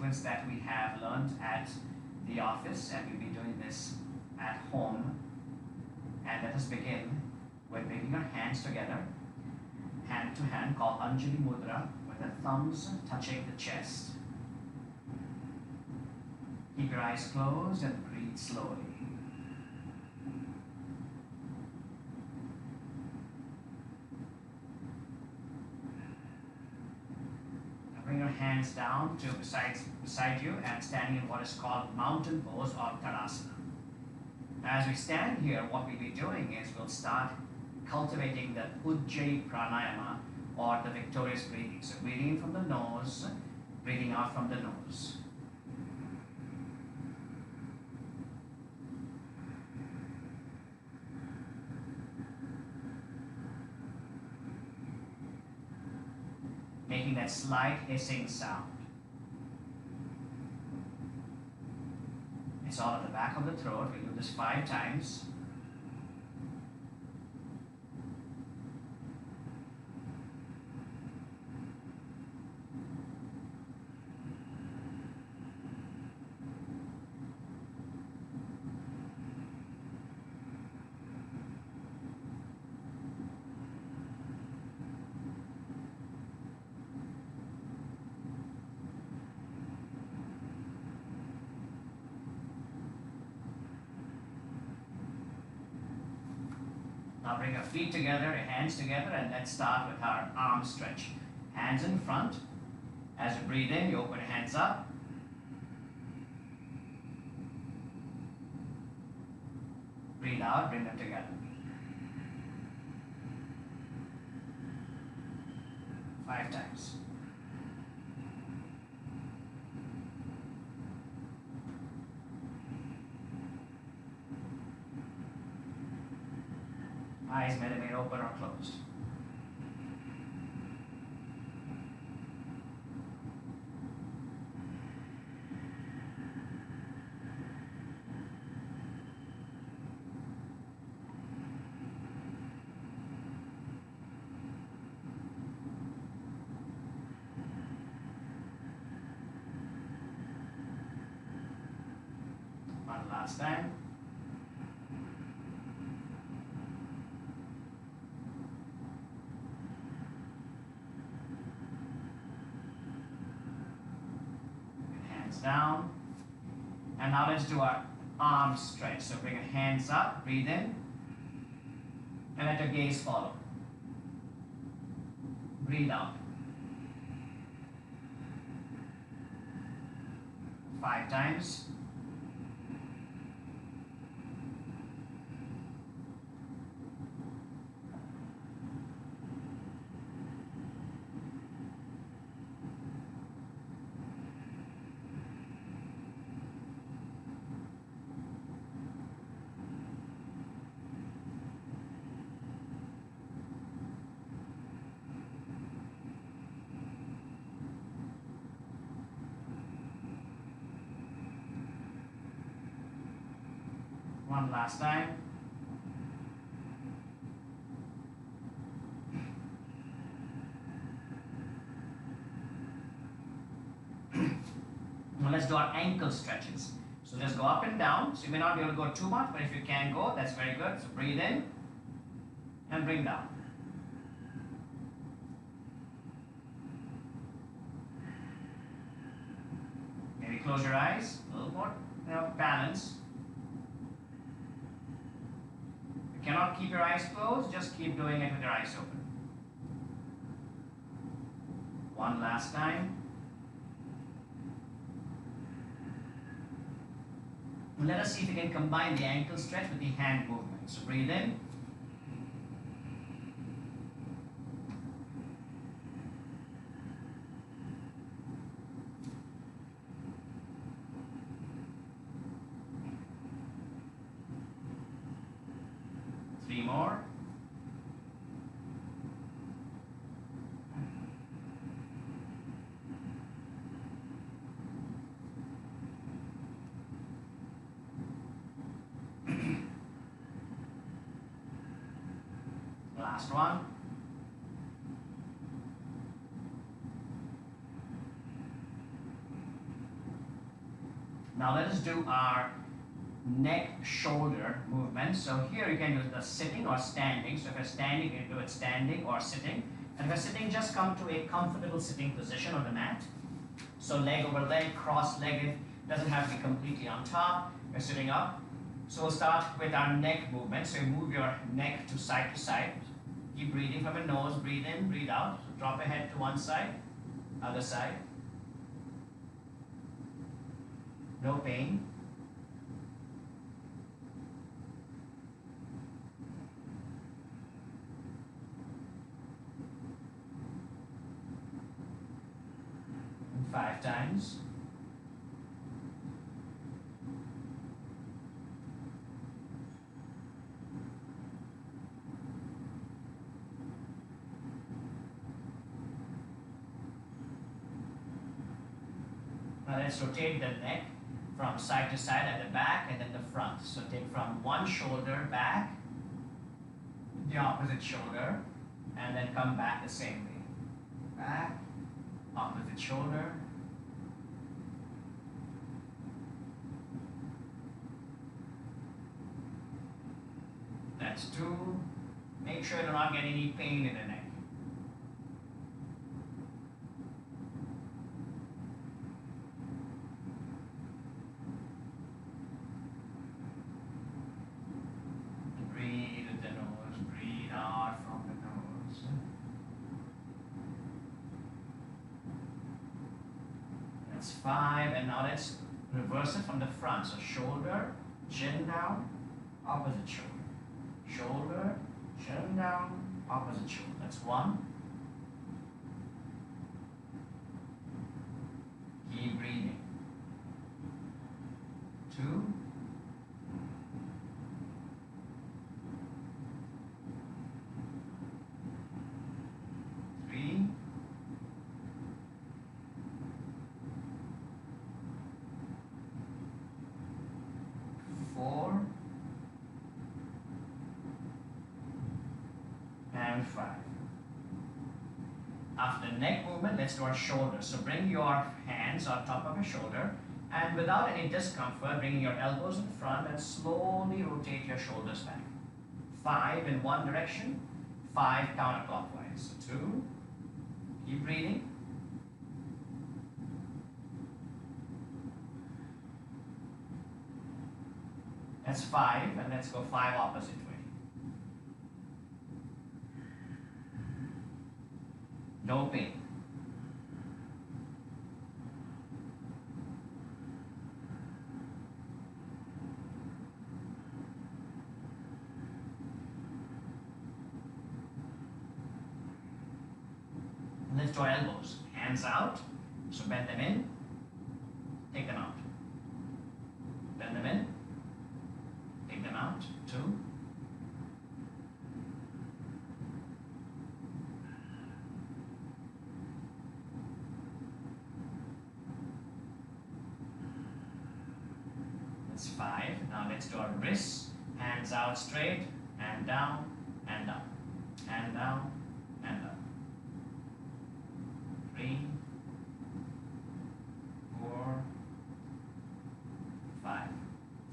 sequence that we have learned at the office, and we'll be doing this at home. And let us begin with bringing our hands together, hand to hand, called Anjali Mudra, with the thumbs touching the chest. Keep your eyes closed and breathe slowly. Bring your hands down to beside you and standing in what is called mountain pose or Tadasana. As we stand here, what we'll be doing is we'll start cultivating the Ujjayi Pranayama or the victorious breathing. So breathing in from the nose, breathing out from the nose. Making that slight hissing sound. It's all at the back of the throat. We'll do this 5 times. Now bring our feet together, your hands together, and let's start with our arm stretch. Hands in front. As you breathe in, you open your hands up. Breathe out, bring them together. 5 times. Eyes may remain open or closed. One last time. Down, and now let's do our arm stretch. So bring your hands up, breathe in, and let your gaze follow. Breathe out. 5 times. One last time. Now let's do our ankle stretches. So just go up and down. So you may not be able to go too much, but if you can go, that's very good. So breathe in and bring down. Maybe close your eyes, a little more balance. If you cannot keep your eyes closed, just keep doing it with your eyes open. One last time. Let us see if we can combine the ankle stretch with the hand movement. So breathe in. Three more. Last one. Now let us do our neck shoulder movement. So here you can use the sitting or standing. So if you're standing, you can do it standing or sitting. And if you're sitting, just come to a comfortable sitting position on the mat. So leg over leg, cross-legged, doesn't have to be completely on top. You're sitting up. So we'll start with our neck movement. So you move your neck to side. Keep breathing from your nose. Breathe in, breathe out. So drop your head to one side, other side. No pain. And 5 times. Now let's rotate the neck from side to side at the back and then the front. So take from one shoulder back, the opposite shoulder, and then come back the same way. Back, opposite shoulder. That's 2. Make sure you do not get any pain in the neck. That's 5, and now let's reverse it from the front. So shoulder, chin down, opposite shoulder. Shoulder, chin down, opposite shoulder. That's 1. Keep breathing. 2. 3. 4. And 5. After the neck movement, let's do our shoulders. So bring your hands on top of your shoulder, and without any discomfort, bring your elbows in front and slowly rotate your shoulders back. 5 in one direction, 5 counterclockwise. So 2. Keep breathing. That's 5, and let's go 5 opposite way. No pain. Lift your elbows, hands out, so bend them in, take them out. Bend them in, take them out. 2. That's 5. Now let's do our wrists, hands out straight, and down, and up, and down, and up. 3, 4, 5.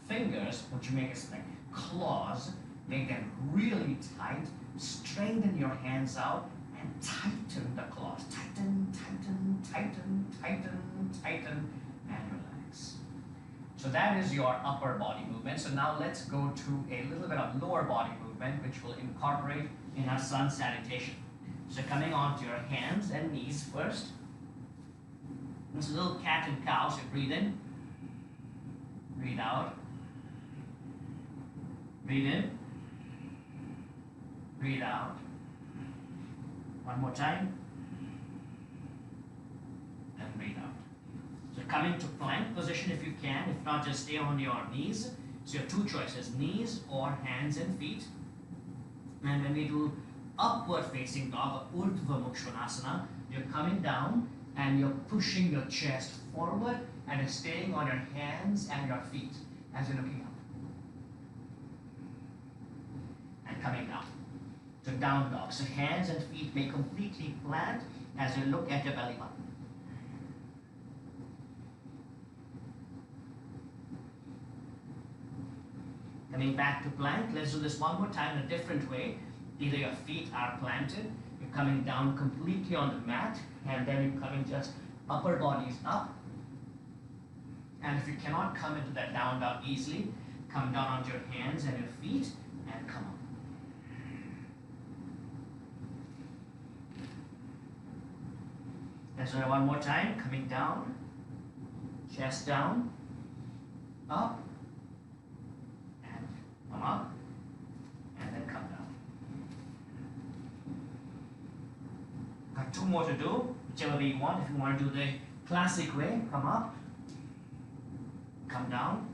Fingers, what you make is like claws, make them really tight, strengthen your hands out, and tighten the claws. Tighten, tighten, tighten, tighten, tighten, and relax. So that is your upper body movement. So now let's go to a little bit of lower body movement, which will incorporate in our sun salutation. So coming onto your hands and knees first. It's a little cat and cow, so breathe in, breathe out, breathe in, breathe out. One more time, and breathe out. So coming to plank position if you can, if not just stay on your knees. So you have 2 choices, knees or hands and feet. And when we do upward facing dog, or Urdhva Mukha Svanasana, you're coming down and you're pushing your chest forward and you're staying on your hands and your feet as you're looking up. And coming down. So down dog. So hands and feet may completely plant as you look at your belly button. Coming back to plank. Let's do this one more time in a different way. Either your feet are planted, you're coming down completely on the mat, and then you're coming just upper bodies up. And if you cannot come into that down dog easily, come down onto your hands and your feet and come up. Let's do it one more time. Coming down, chest down, up, and come up, and then come down. Got two more to do, whichever way you want. If you want to do the classic way, come up, come down,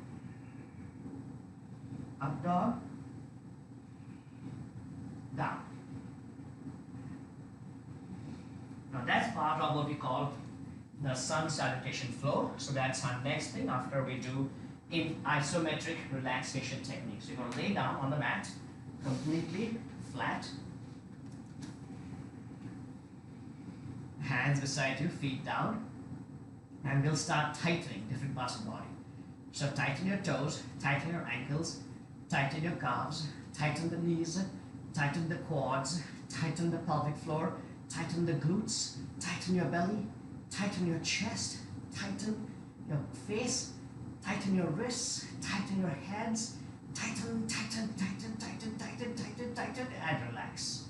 up dog, down. Now that's part of what we call the sun salutation flow. So that's our next thing after we do in isometric relaxation techniques. So you're going to lay down on the mat, completely flat. Hands beside you, feet down. And we'll start tightening different parts of the body. So tighten your toes, tighten your ankles, tighten your calves, tighten the knees, tighten the quads, tighten the pelvic floor, tighten the glutes, tighten your belly, tighten your chest, tighten your face, tighten your wrists, tighten your heads, tighten, tighten, tighten, tighten, tighten, tighten, tighten, and relax.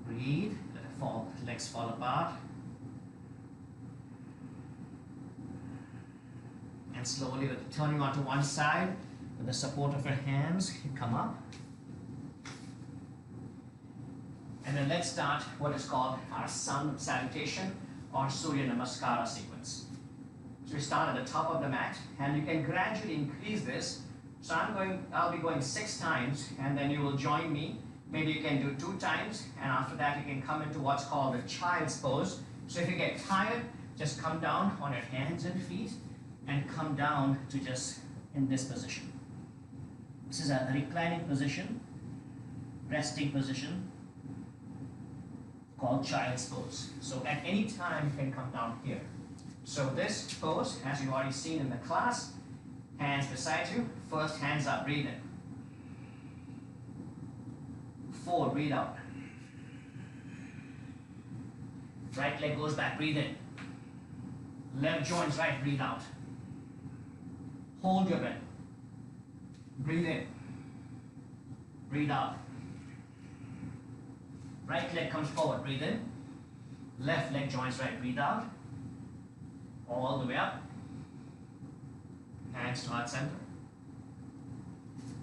Breathe, let it fall, legs fall apart. And slowly, with turning onto one side, with the support of your hands, you come up. And then let's start what is called our sun salutation or Surya Namaskara sequence. So we start at the top of the mat, and you can gradually increase this. So I'll be going 6 times, and then you will join me. Maybe you can do 2 times, and after that you can come into what's called the child's pose. So if you get tired, just come down on your hands and feet, and come down to just in this position. This is a reclining position, resting position, called child's pose. So at any time you can come down here. So this pose, as you've already seen in the class, hands beside you, first hands up, breathe in. 4, breathe out. Right leg goes back, breathe in. Left joints right, breathe out. Hold your breath. Breathe in. Breathe out. Right leg comes forward, breathe in. Left leg joins right, breathe out. All the way up. Hands to heart center.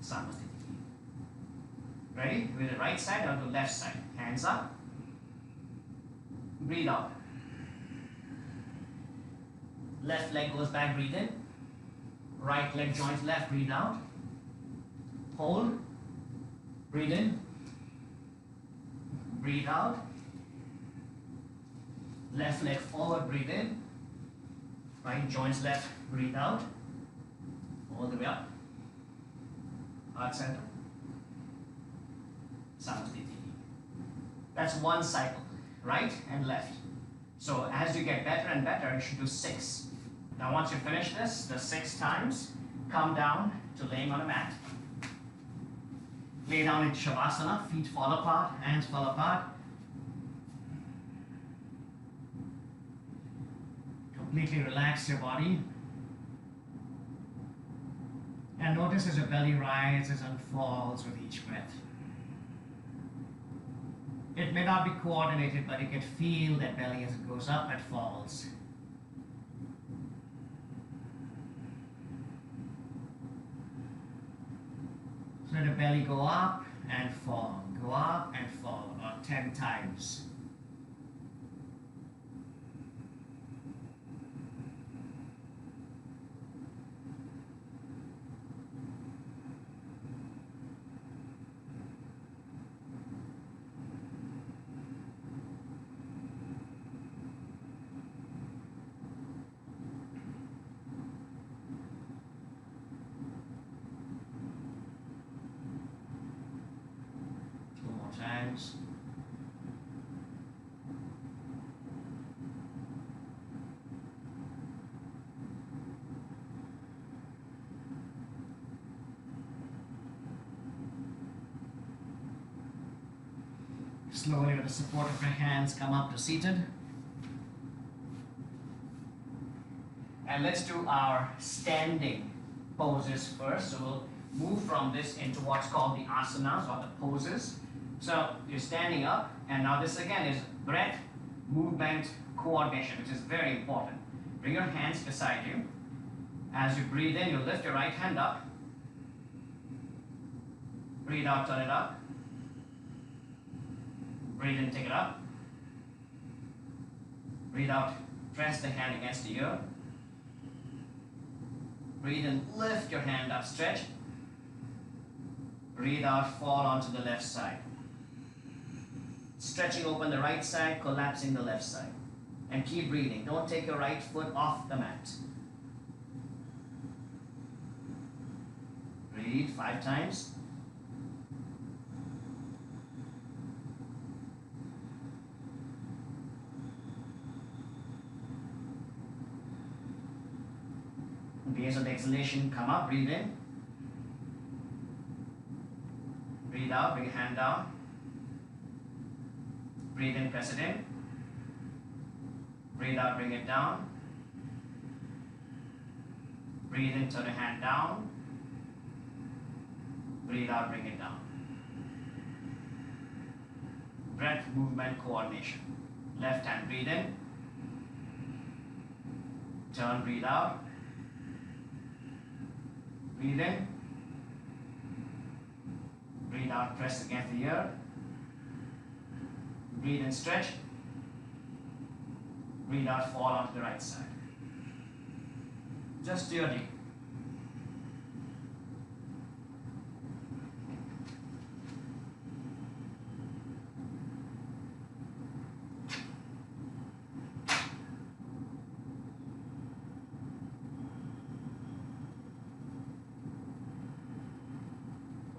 Samastiti. Ready? With the right side on the left side. Hands up. Breathe out. Left leg goes back, breathe in. Right leg joins left, breathe out. Hold. Breathe in. Breathe out. Left leg forward, breathe in. Right joins left, breathe out. All the way up. Heart center. Samastiti. That's one cycle, right and left. So as you get better and better, you should do 6. Now once you finish this, the 6 times, come down to laying on a mat. Lay down in Shavasana, feet fall apart, hands fall apart. Completely relax your body. And notice as your belly rises and falls with each breath. It may not be coordinated, but you can feel that belly as it goes up and falls. So let the belly go up and fall, go up and fall about 10 times. Times. Slowly, with the support of your hands, come up to seated. And let's do our standing poses first. So we'll move from this into what's called the asanas, or the poses. So you're standing up, and now this again is breath, movement, coordination, which is very important. Bring your hands beside you. As you breathe in, you lift your right hand up. Breathe out, turn it up. Breathe in, take it up. Breathe out, press the hand against the ear. Breathe in, lift your hand up, stretch. Breathe out, fall onto the left side. Stretching open the right side, collapsing the left side. And keep breathing. Don't take your right foot off the mat. Breathe 5 times. Base of the exhalation, come up, breathe in. Breathe out, bring your hand down. Breathe in, press it in. Breathe out, bring it down. Breathe in, turn your hand down. Breathe out, bring it down. Breath, movement, coordination. Left hand, breathe in. Turn, breathe out. Breathe in. Breathe out, press against the ear. Breathe in, stretch. Breathe out, fall onto the right side. Just do your deep.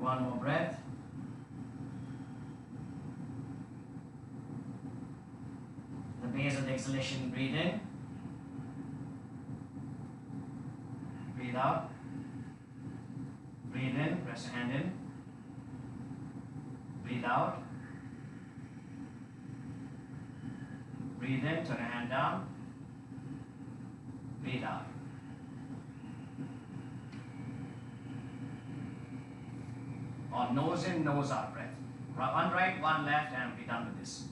One more breath. The base of the exhalation, breathe in. Breathe out. Breathe in, press your hand in. Breathe out. Breathe in, turn your hand down. Breathe out. Or nose in, nose out breath. One right, one left, and be done with this.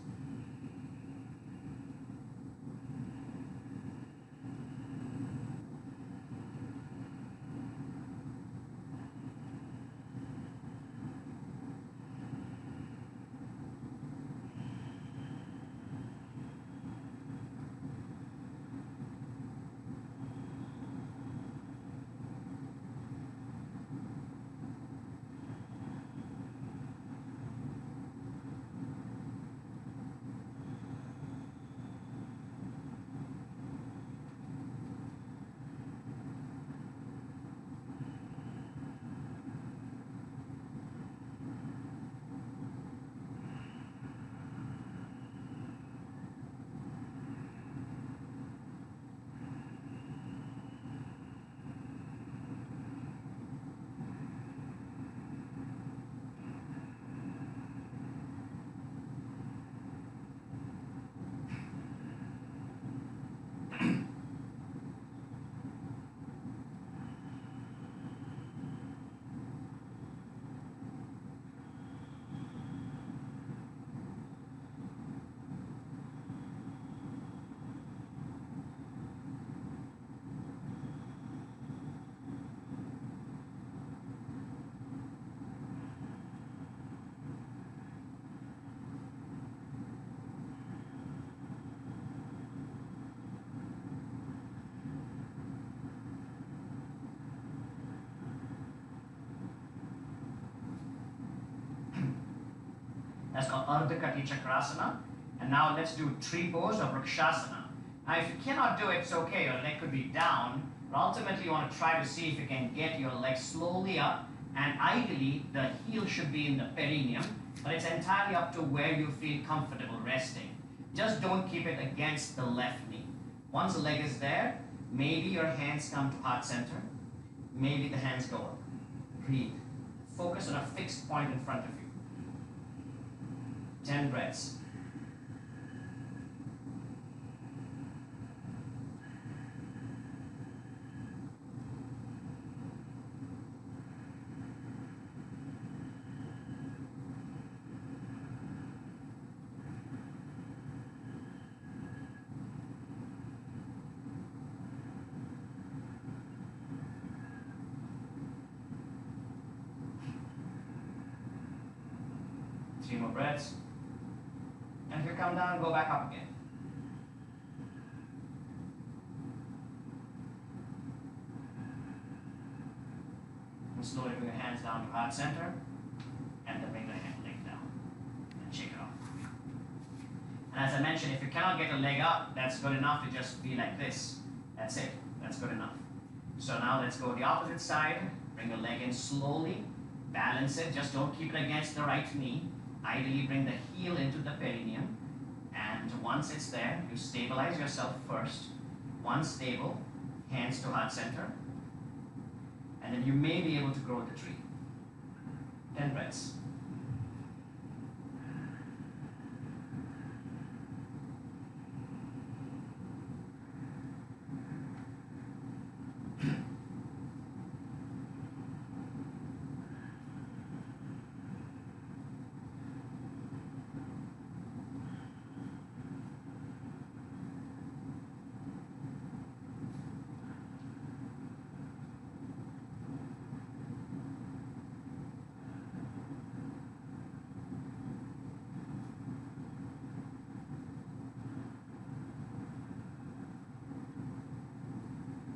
That's called Ardha Kati Chakrasana. And now let's do tree pose or Vrikshasana. Now if you cannot do it, it's okay, your leg could be down, but ultimately you want to try to see if you can get your leg slowly up, and ideally the heel should be in the perineum, but it's entirely up to where you feel comfortable resting. Just don't keep it against the left knee. Once the leg is there, maybe your hands come to heart center, maybe the hands go up. Breathe. Focus on a fixed point in front of you. 10 breaths. Three more breaths. And if you come down, go back up again. And slowly bring your hands down to heart center. And then bring the leg down. And shake it off. And as I mentioned, if you cannot get a leg up, that's good enough to just be like this. That's it. That's good enough. So now let's go the opposite side. Bring the leg in slowly. Balance it. Just don't keep it against the right knee. Ideally, bring the heel into the perineum, and once it's there, you stabilize yourself first. Once stable, hands to heart center, and then you may be able to grow the tree. 10 breaths.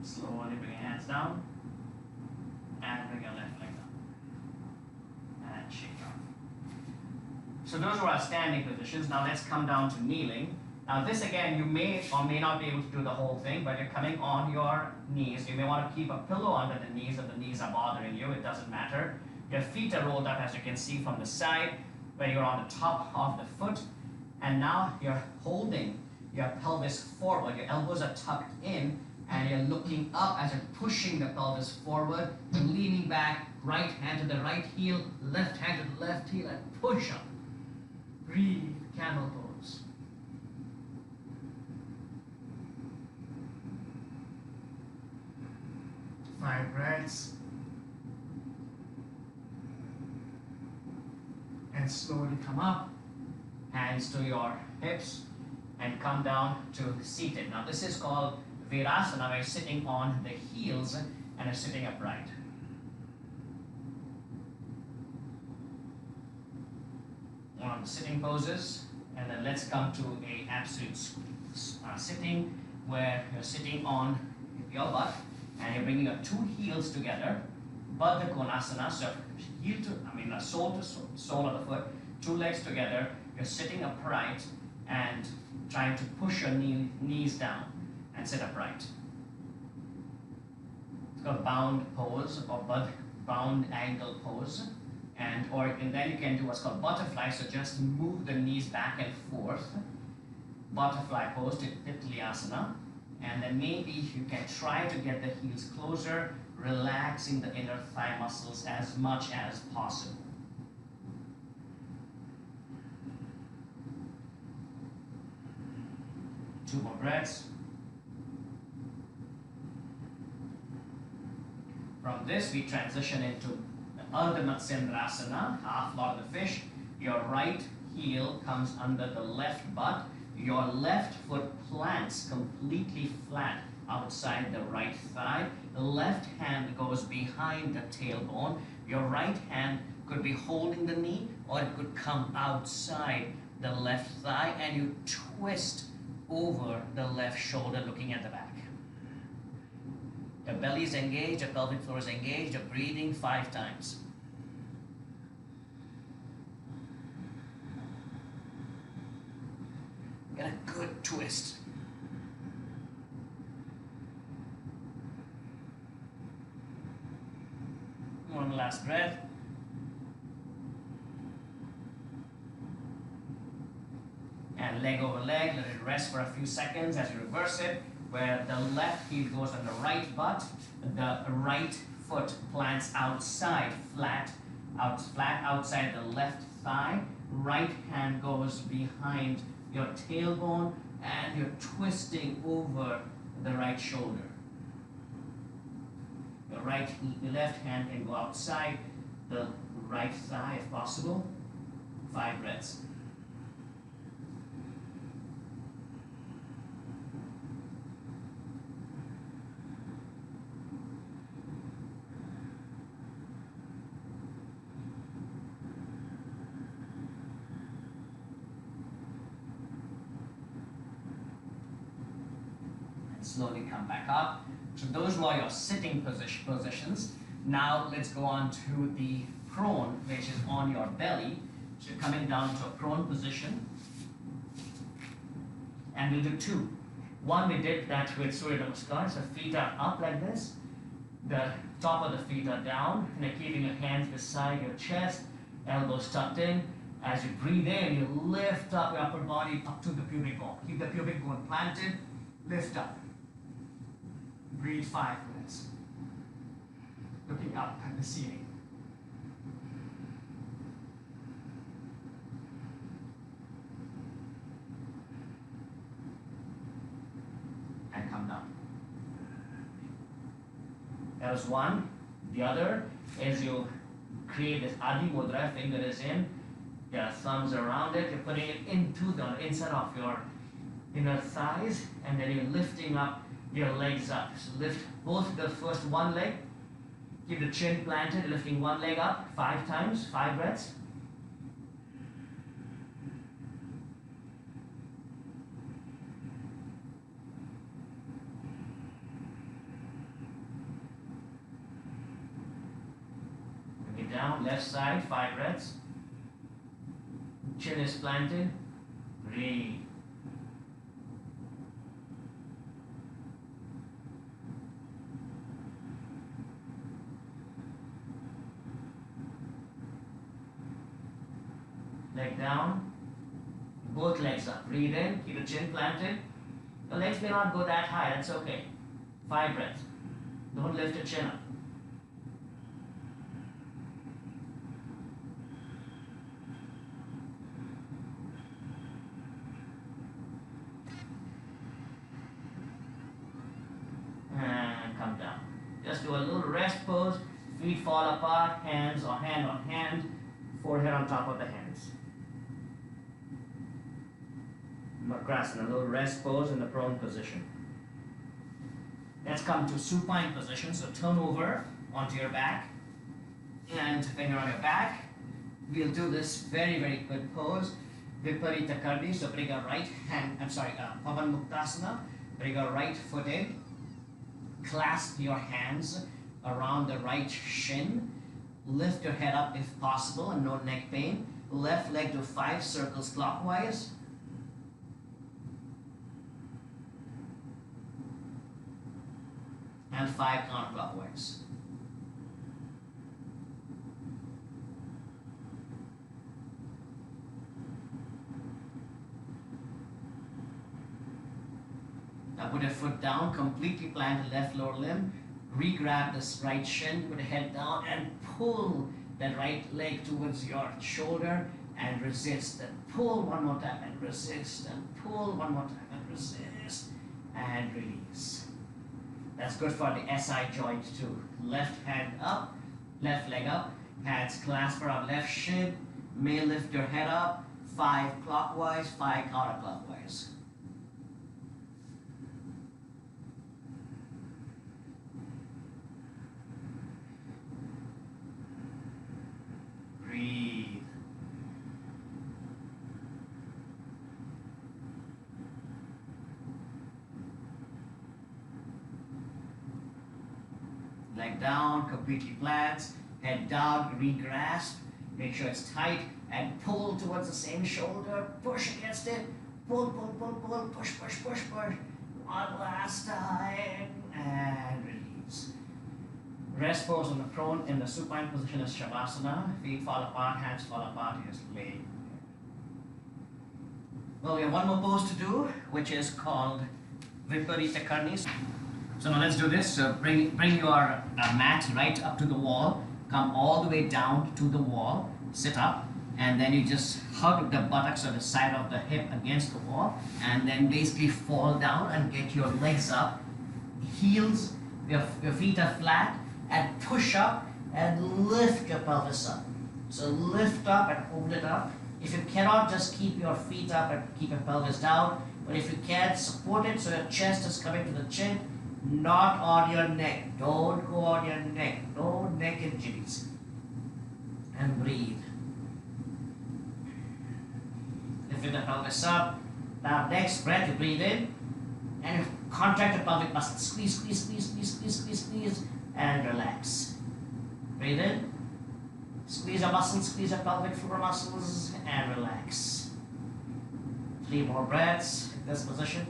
Slowly bring your hands down, and bring your left leg down, and shake off. So those were our standing positions. Now let's come down to kneeling. Now this again, you may or may not be able to do the whole thing, but you're coming on your knees. You may want to keep a pillow under the knees if the knees are bothering you. It doesn't matter. Your feet are rolled up, as you can see from the side, where you're on the top of the foot. And now you're holding your pelvis forward. Your elbows are tucked in, and you're looking up as you're pushing the pelvis forward and leaning back, right hand to the right heel, left hand to the left heel, and push up. Breathe, camel pose. Five breaths. And slowly come up, hands to your hips, and come down to seated. Now this is called Virasana, where you're sitting on the heels and you're sitting upright. One of the sitting poses, and then let's come to a absolute sitting, where you're sitting on your butt and you're bringing your two heels together, Baddha Konasana, so sole to sole of the foot, two legs together, you're sitting upright and trying to push your knees down and sit upright. It's called bound pose or bound angle pose. And then you can do what's called butterfly, so just move the knees back and forth. Butterfly pose to Titliasana. And then maybe you can try to get the heels closer, relaxing the inner thigh muscles as much as possible. Two more breaths. From this, we transition into the Ardha Matsyendrasana, half lord of the fish. Your right heel comes under the left butt. Your left foot plants completely flat outside the right thigh. The left hand goes behind the tailbone. Your right hand could be holding the knee, or it could come outside the left thigh, and you twist over the left shoulder looking at the back. Your belly is engaged, your pelvic floor is engaged, you're breathing 5 times. Get a good twist. One last breath. And leg over leg, let it rest for a few seconds as you reverse it, where the left heel goes on the right butt, the right foot plants outside, flat outside the left thigh. right hand goes behind your tailbone and you're twisting over the right shoulder. Your left hand can go outside the right thigh if possible. 5 breaths. Slowly come back up. So those were your sitting positions. Now let's go on to the prone, which is on your belly. So you're coming down to a prone position. And we'll do 2. One, we did that with Surya Namaskar. So feet are up like this. The top of the feet are down. And you're keeping your hands beside your chest, elbows tucked in. As you breathe in, you lift up your upper body up to the pubic bone. Keep the pubic bone planted. Lift up. Breathe 5 minutes. Looking up at the ceiling. And come down. That was one. The other is you create this Adi Mudra, finger is in, your thumbs around it, you're putting it into the inside of your inner thighs, and then you're lifting up your legs up. So lift both the first one leg, keep the chin planted, lifting one leg up 5 times, 5 breaths. Bring it down, left side, 5 breaths. Chin is planted, breathe. Leg down, both legs up. Breathe in, keep the chin planted. The legs may not go that high, that's okay. 5 breaths. Don't lift your chin up. And come down. Just do a little rest pose. Feet fall apart, hands or hand on hand, forehead on top of the hands. Makrasana, a little rest pose in the prone position. Let's come to supine position. So turn over onto your back and finger on your back. We'll do this very, very good pose. Viparita Karni. So bring your right hand, Pavan Muktasana. Bring your right foot in. Clasp your hands around the right shin. Lift your head up if possible and no neck pain. Left leg do 5 circles clockwise. And 5 counterclockwise. Now put your foot down, completely plant the left lower limb. Re-grab this right shin, put the head down and pull that right leg towards your shoulder and resist. And pull one more time and resist. And pull one more time and resist. And release. That's good for the SI joint too. Left hand up, left leg up, hands clasped around left shin. May lift your head up, 5 clockwise, 5 counterclockwise. Breathe. Leg down, completely flat, head down, re-grasp, make sure it's tight, and pull towards the same shoulder, push against it, pull, pull, pull, pull, push, push, push, push. One last time, and release. Rest pose on the prone in the supine position is Shavasana. Feet fall apart, hands fall apart, you just lay. Well, we have one more pose to do, which is called Viparita Karni. So now let's do this. So bring your mat right up to the wall. Come all the way down to the wall. Sit up and then you just hug the buttocks or the side of the hip against the wall, and then basically fall down and get your legs up, heels, your feet are flat, and push up and lift your pelvis up. So lift up and hold it up. If you cannot, just keep your feet up and keep your pelvis down. But if you can, support it so your chest is coming to the chin, not on your neck. Don't go on your neck. No neck injuries. And breathe. Lift the pelvis up. Now next breath, you breathe in and you contract the pelvic muscle. Squeeze, squeeze, squeeze, squeeze, squeeze, squeeze, squeeze, and relax. Breathe in. Squeeze your muscles, squeeze your pelvic floor muscles, and relax. 3 more breaths in this position.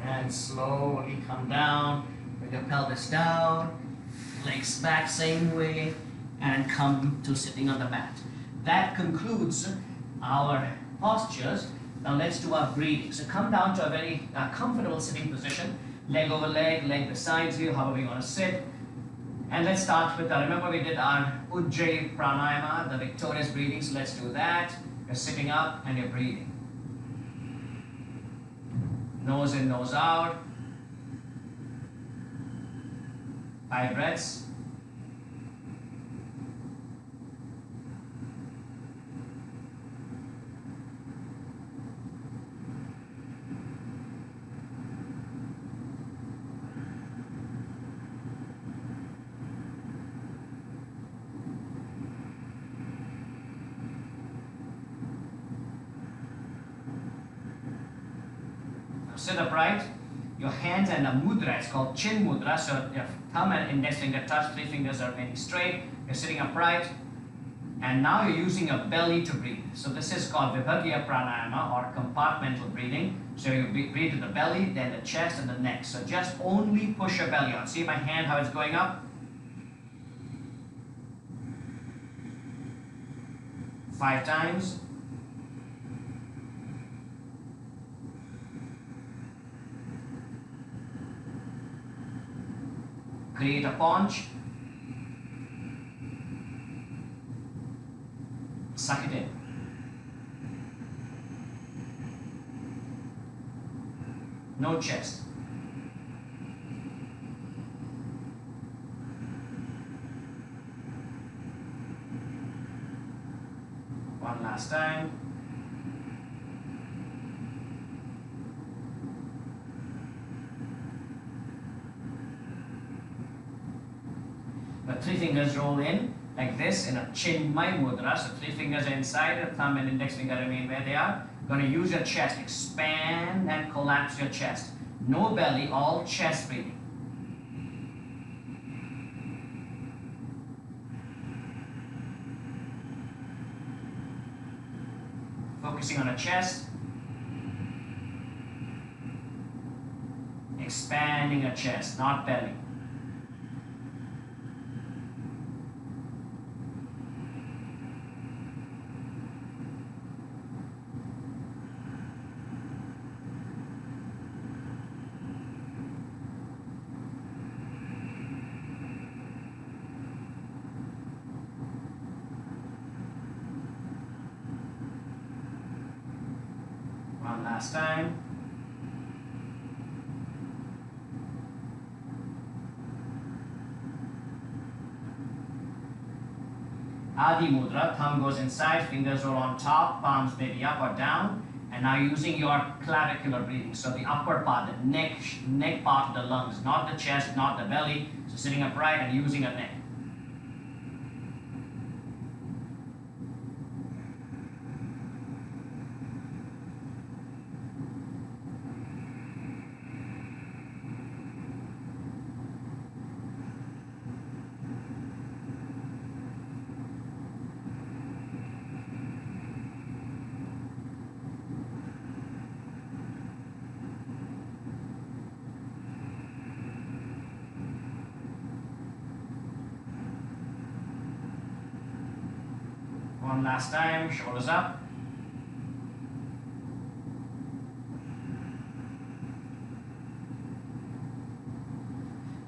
And slowly come down, bring your pelvis down, legs back same way, and come to sitting on the mat. That concludes our postures. Now let's do our breathing. So come down to a very comfortable sitting position, leg over leg, leg beside you, however you want to sit. And let's start with, remember we did our Ujjayi Pranayama, the victorious breathing, so let's do that. You're sitting up and you're breathing. Nose in, nose out. 5 breaths. Sit upright, your hands and a mudra, it's called chin mudra, so your thumb and index finger touch, 3 fingers are remaining straight, you're sitting upright, and now you're using your belly to breathe. So this is called Vibhagya Pranayama or compartmental breathing. So you breathe to the belly, then the chest and the neck. So just only push your belly out. See my hand, how it's going up? 5 times. Create a paunch. Suck it in. No chest. One last time. The 3 fingers roll in like this in a Chinmay Mudra. So 3 fingers are inside, the thumb and index finger remain where they are. You're going to use your chest, expand and collapse your chest. No belly, all chest breathing. Focusing on the chest. Expanding your chest, not belly. One last time. Adi Mudra, thumb goes inside, fingers roll on top, palms maybe up or down. And now using your clavicular breathing, so the upper part, the neck part of the lungs, not the chest, not the belly. So sitting upright and using a neck. One last time, shoulders up.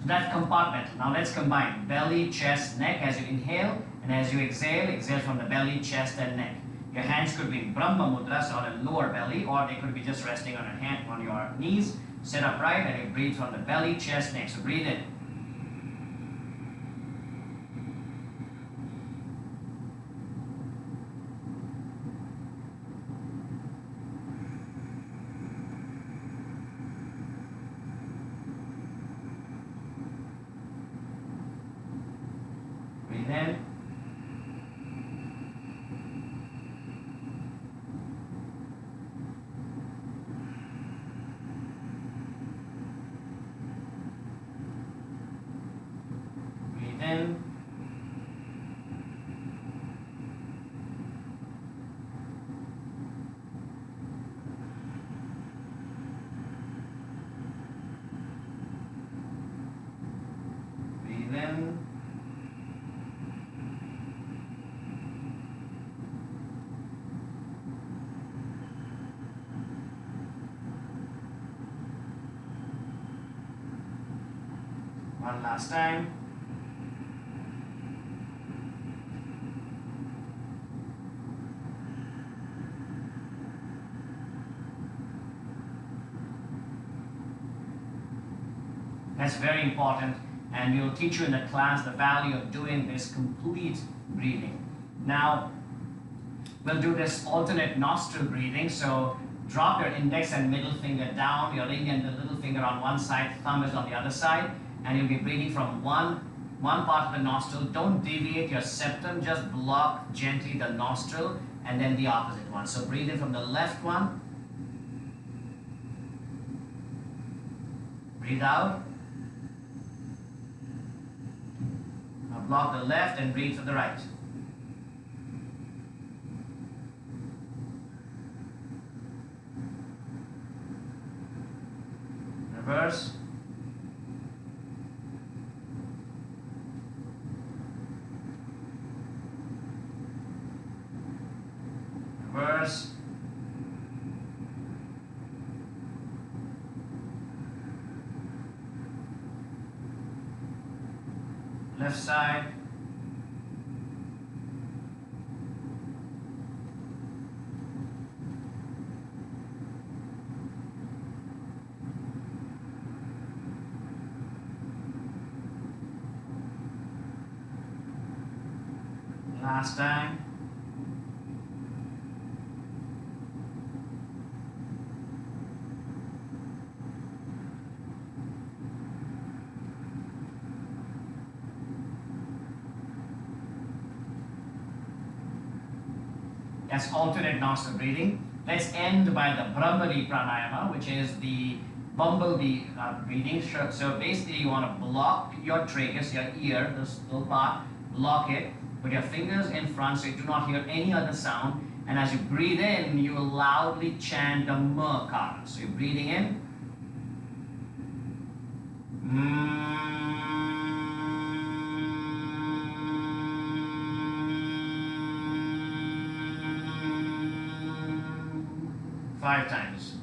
that's compartmental. Now let's combine belly, chest, neck as you inhale, and as you exhale, exhale from the belly, chest, and neck. Your hands could be in Brahma Mudra, so on the lower belly, or they could be just resting on your knees. Sit upright and you breathe from the belly, chest, neck. So breathe in. Breathe in. Breathe in. Breathe in. One last time. That's very important, and we'll teach you in the class the value of doing this complete breathing. Now, we'll do this alternate nostril breathing. So drop your index and middle finger down, your ring and the little finger on one side, thumb is on the other side, and you'll be breathing from one part of the nostril. Don't deviate your septum, just block gently the nostril and then the opposite one. So breathe in from the left one. Breathe out. Now block the left and breathe from the right. Reverse. Reverse. Left side. Last time. That's alternate nostril breathing. Let's end by the Brahmari Pranayama, which is the bumblebee breathing. So basically you want to block your tragus, your ear, this little part, block it. Put your fingers in front so you do not hear any other sound. And as you breathe in, you will loudly chant the Makara. So you're breathing in. 5 times.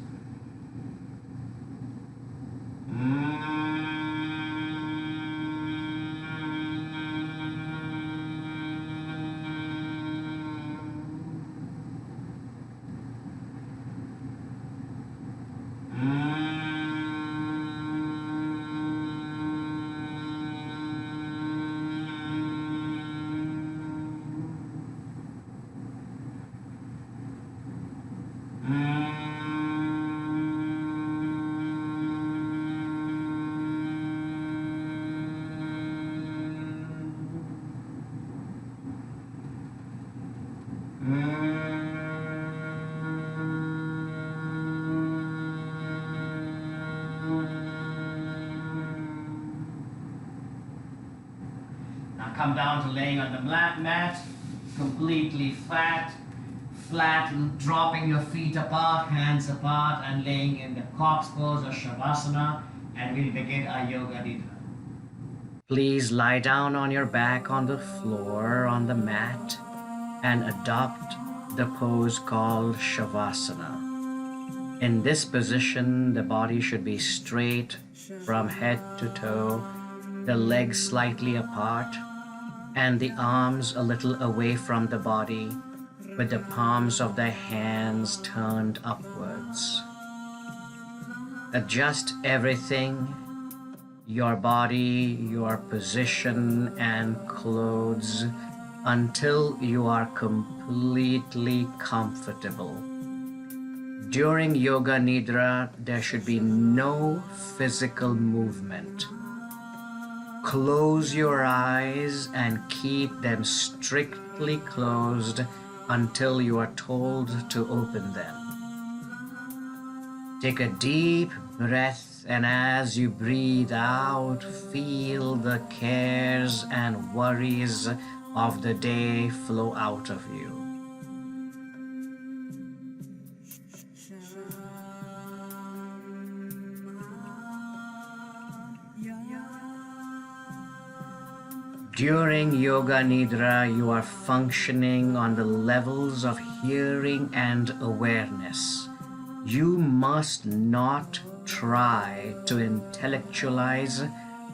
Now come down to laying on the mat, completely flat, dropping your feet apart, hands apart, and laying in the corpse pose or Shavasana, and we'll begin our Yoga Nidra. Please lie down on your back on the floor, on the mat, and adopt the pose called Shavasana. In this position, the body should be straight from head to toe, the legs slightly apart, and the arms a little away from the body, with the palms of the hands turned upwards. Adjust everything, your body, your position and clothes, until you are completely comfortable. During Yoga Nidra, there should be no physical movement. Close your eyes and keep them strictly closed until you are told to open them. Take a deep breath, and as you breathe out, feel the cares and worries of the day flow out of you. During Yoga Nidra, you are functioning on the levels of hearing and awareness. You must not try to intellectualize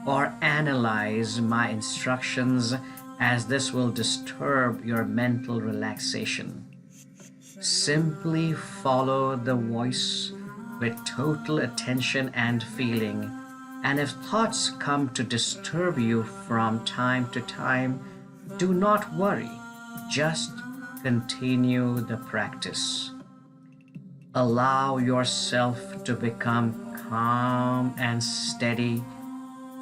or analyze my instructions, as this will disturb your mental relaxation. Simply follow the voice with total attention and feeling, and if thoughts come to disturb you from time to time, do not worry, just continue the practice. Allow yourself to become calm and steady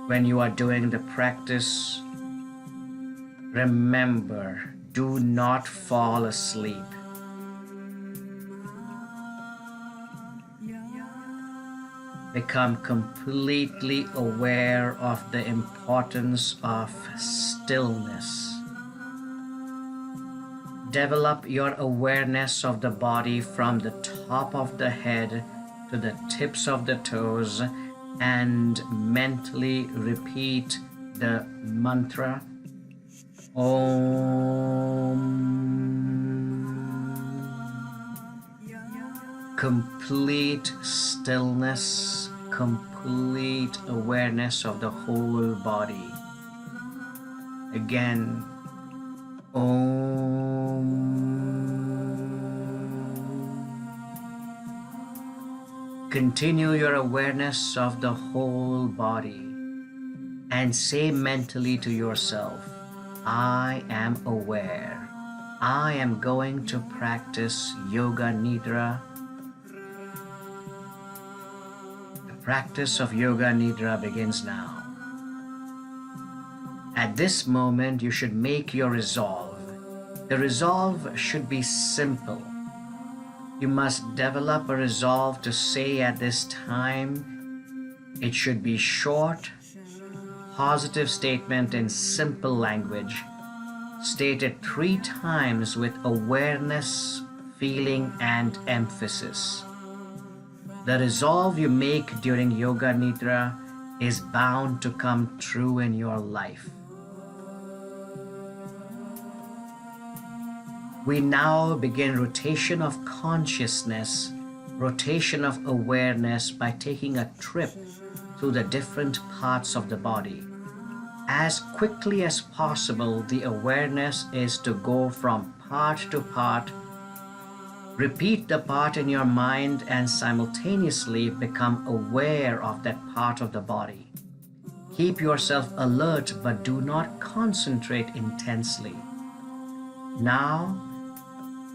when you are doing the practice. Remember, do not fall asleep. Become completely aware of the importance of stillness. Develop your awareness of the body from the top of the head to the tips of the toes, and mentally repeat the mantra Om. Complete stillness, complete awareness of the whole body. Again, Om. Continue your awareness of the whole body and say mentally to yourself, I am aware. I am going to practice Yoga Nidra. The practice of Yoga Nidra begins now. At this moment, you should make your resolve. The resolve should be simple. You must develop a resolve to say at this time. It should be short, positive statement in simple language, stated 3 times with awareness, feeling, and emphasis. The resolve you make during Yoga Nidra is bound to come true in your life. We now begin rotation of consciousness, rotation of awareness by taking a trip through the different parts of the body. As quickly as possible, the awareness is to go from part to part. Repeat the part in your mind and simultaneously become aware of that part of the body. Keep yourself alert, but do not concentrate intensely. Now,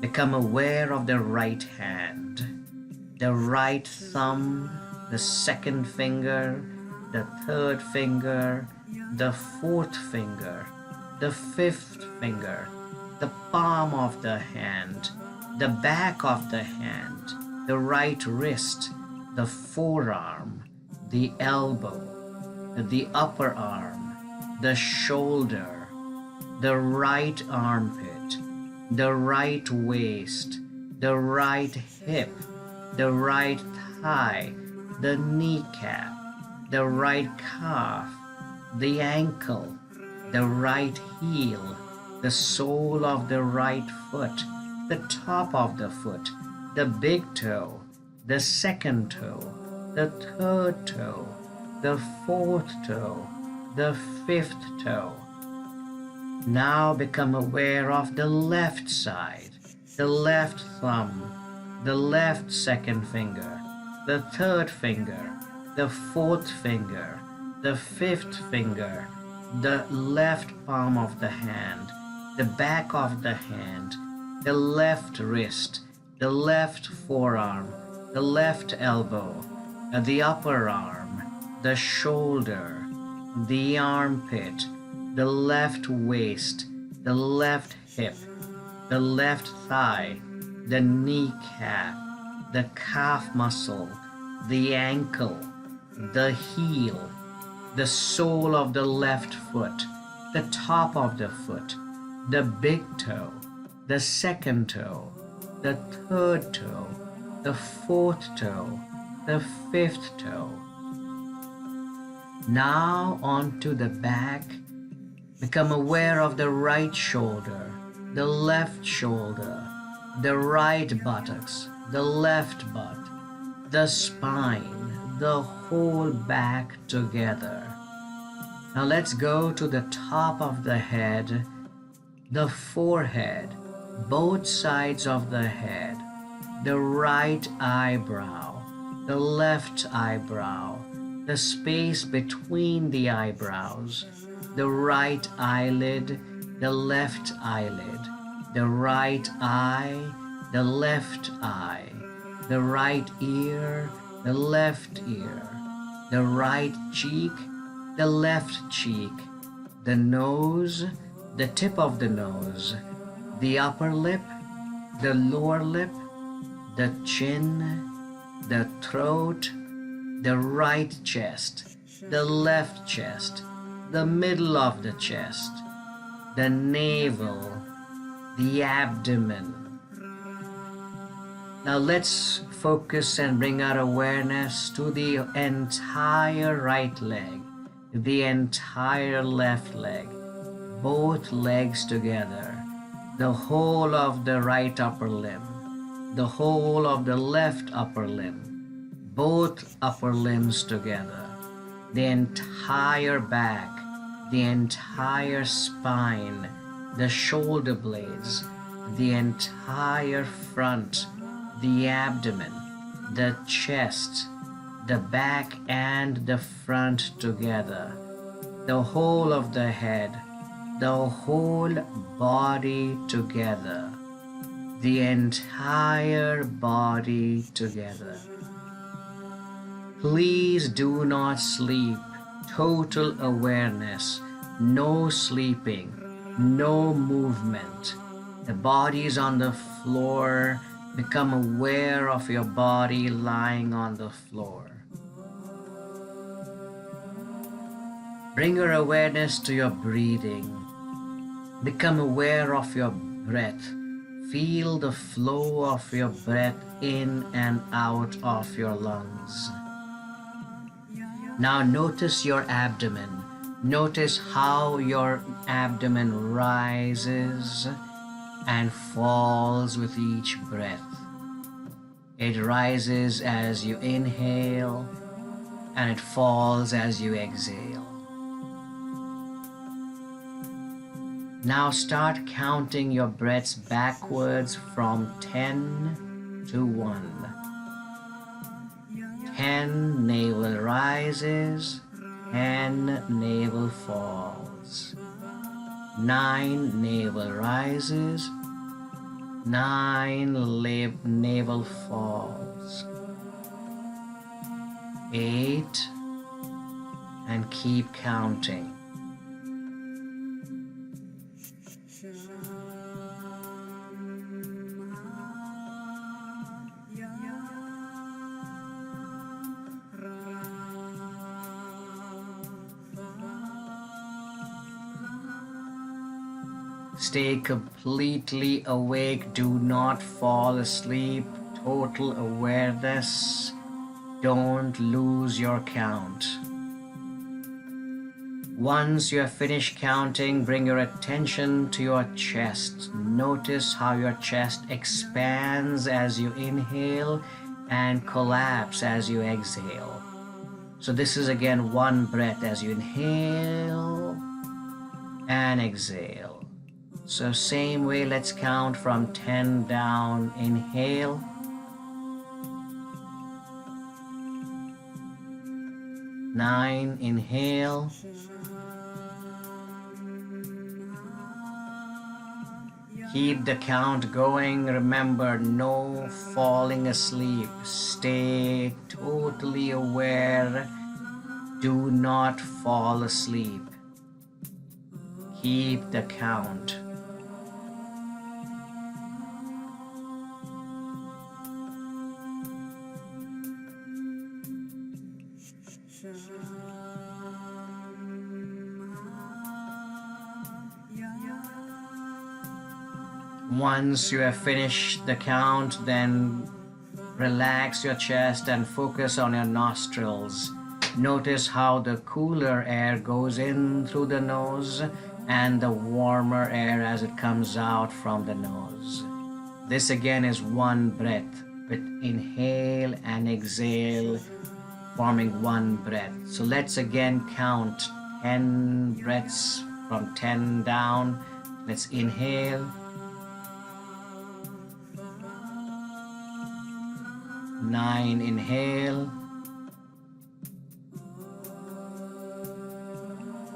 become aware of the right hand, the right thumb, the second finger, the third finger, the fourth finger, the fifth finger, the palm of the hand, the back of the hand, the right wrist, the forearm, the elbow, the upper arm, the shoulder, the right armpit, the right waist, the right hip, the right thigh, the kneecap, the right calf, the ankle, the right heel, the sole of the right foot, the top of the foot, the big toe, the second toe, the third toe, the fourth toe, the fifth toe. Now become aware of the left side, the left thumb, the left second finger, the third finger, the fourth finger, the fifth finger, the left palm of the hand, the back of the hand, the left wrist, the left forearm, the left elbow, the upper arm, the shoulder, the armpit, the left waist, the left hip, the left thigh, the kneecap, the calf muscle, the ankle, the heel, the sole of the left foot, the top of the foot, the big toe, the second toe, the third toe, the fourth toe, the fifth toe. Now onto the back. Become aware of the right shoulder, the left shoulder, the right buttocks, the left butt, the spine, the whole back together. Now let's go to the top of the head, the forehead, both sides of the head, the right eyebrow, the left eyebrow, the space between the eyebrows, the right eyelid, the left eyelid, the right eye, the left eye, the right ear, the left ear, the right cheek, the left cheek, the nose, the tip of the nose, the upper lip, the lower lip, the chin, the throat, the right chest, the left chest, the middle of the chest, the navel, the abdomen. Now let's focus and bring our awareness to the entire right leg, the entire left leg, both legs together, the whole of the right upper limb, the whole of the left upper limb, both upper limbs together, the entire back, the entire spine, the shoulder blades, the entire front, the abdomen, the chest, the back and the front together, the whole of the head, the whole body together, the entire body together. Please do not sleep. Total awareness, no sleeping, no movement. The body is on the floor. Become aware of your body lying on the floor. Bring your awareness to your breathing. Become aware of your breath. Feel the flow of your breath in and out of your lungs. Now notice your abdomen. Notice how your abdomen rises and falls with each breath. It rises as you inhale and it falls as you exhale. Now start counting your breaths backwards from 10 to 1. 10, navel rises, 10, navel falls. 9, navel rises, 9, navel falls. 8, and keep counting. Stay completely awake. Do not fall asleep. Total awareness. Don't lose your count. Once you have finished counting, bring your attention to your chest. Notice how your chest expands as you inhale and collapse as you exhale. So this is again one breath as you inhale and exhale. So same way, let's count from 10 down. Inhale. 9, inhale. 10. Keep the count going. Remember, no falling asleep. Stay totally aware. Do not fall asleep. Keep the count. Once you have finished the count, then relax your chest and focus on your nostrils. Notice how the cooler air goes in through the nose and the warmer air as it comes out from the nose. This again is one breath with inhale and exhale forming one breath. So let's again count 10 breaths from 10 down. Let's inhale. 9, inhale.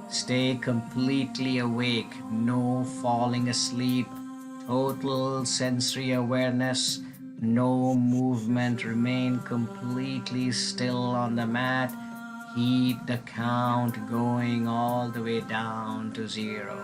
Stay completely awake, no falling asleep, total sensory awareness, no movement, remain completely still on the mat. Keep the count going all the way down to 0.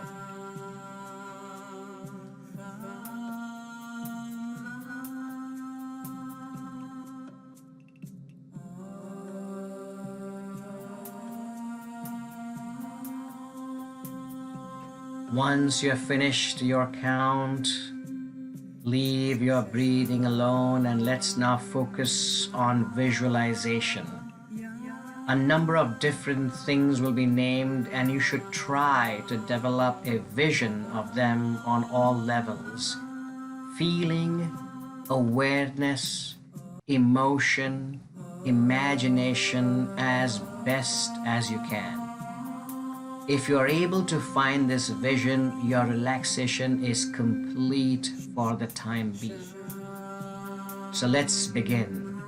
Once you have finished your count, leave your breathing alone and let's now focus on visualization. A number of different things will be named and you should try to develop a vision of them on all levels. Feeling, awareness, emotion, imagination as best as you can. If you are able to find this vision, your relaxation is complete for the time being. So let's begin.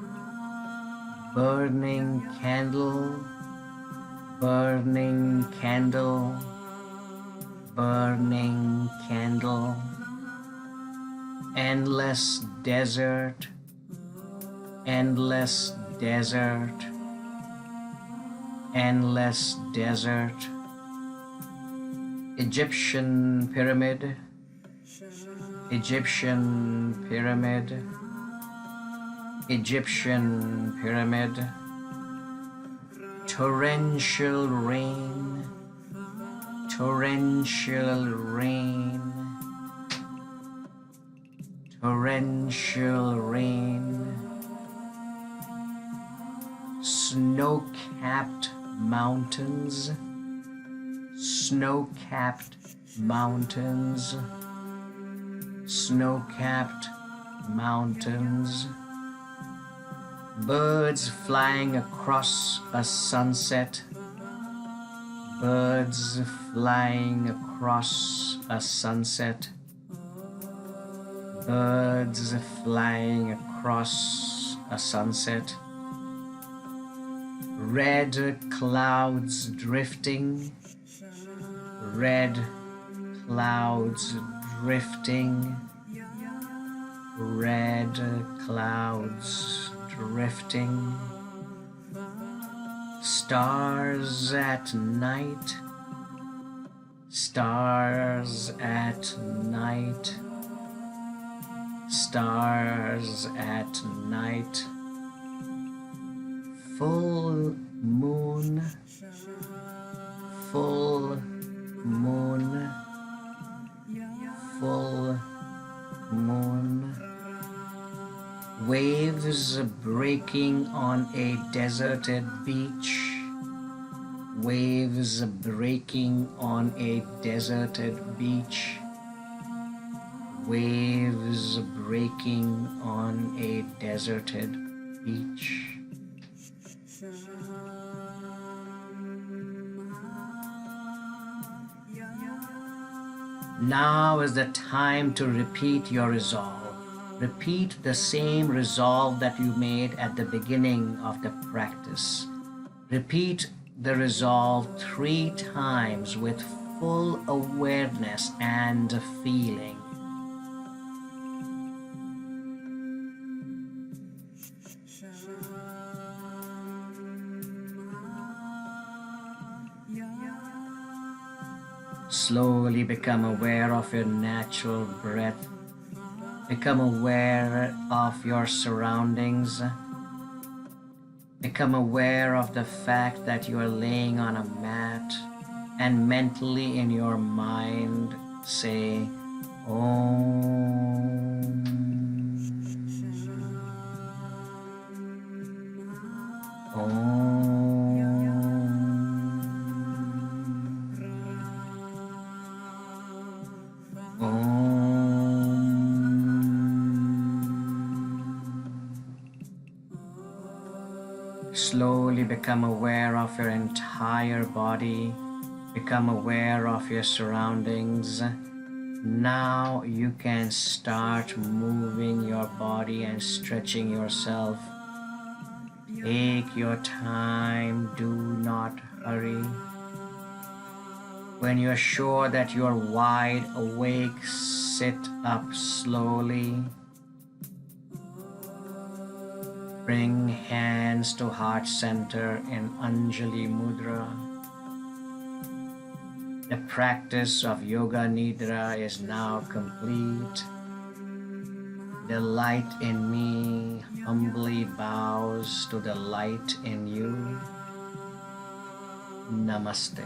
Burning candle, burning candle, burning candle. Endless desert, endless desert, endless desert. Egyptian pyramid, Egyptian pyramid, Egyptian pyramid. Torrential rain, torrential rain, torrential rain. Snow-capped mountains, snow-capped mountains, snow-capped mountains. Birds flying across a sunset, birds flying across a sunset, birds flying across a sunset. Red clouds drifting, red clouds drifting, red clouds drifting. Stars at night, stars at night, stars at night. Full moon, full moon, full moon. Waves breaking on a deserted beach, waves breaking on a deserted beach, waves breaking on a deserted beach. Now is the time to repeat your resolve. Repeat the same resolve that you made at the beginning of the practice. Repeat the resolve 3 times with full awareness and feeling. Slowly become aware of your natural breath. Become aware of your surroundings. Become aware of the fact that you are laying on a mat, and mentally in your mind say, Om. Om. Slowly become aware of your entire body. Become aware of your surroundings. Now you can start moving your body and stretching yourself. Take your time, do not hurry. When you're sure that you're wide awake, sit up slowly. Bring hands to heart center in Anjali Mudra. The practice of Yoga Nidra is now complete. The light in me humbly bows to the light in you. Namaste.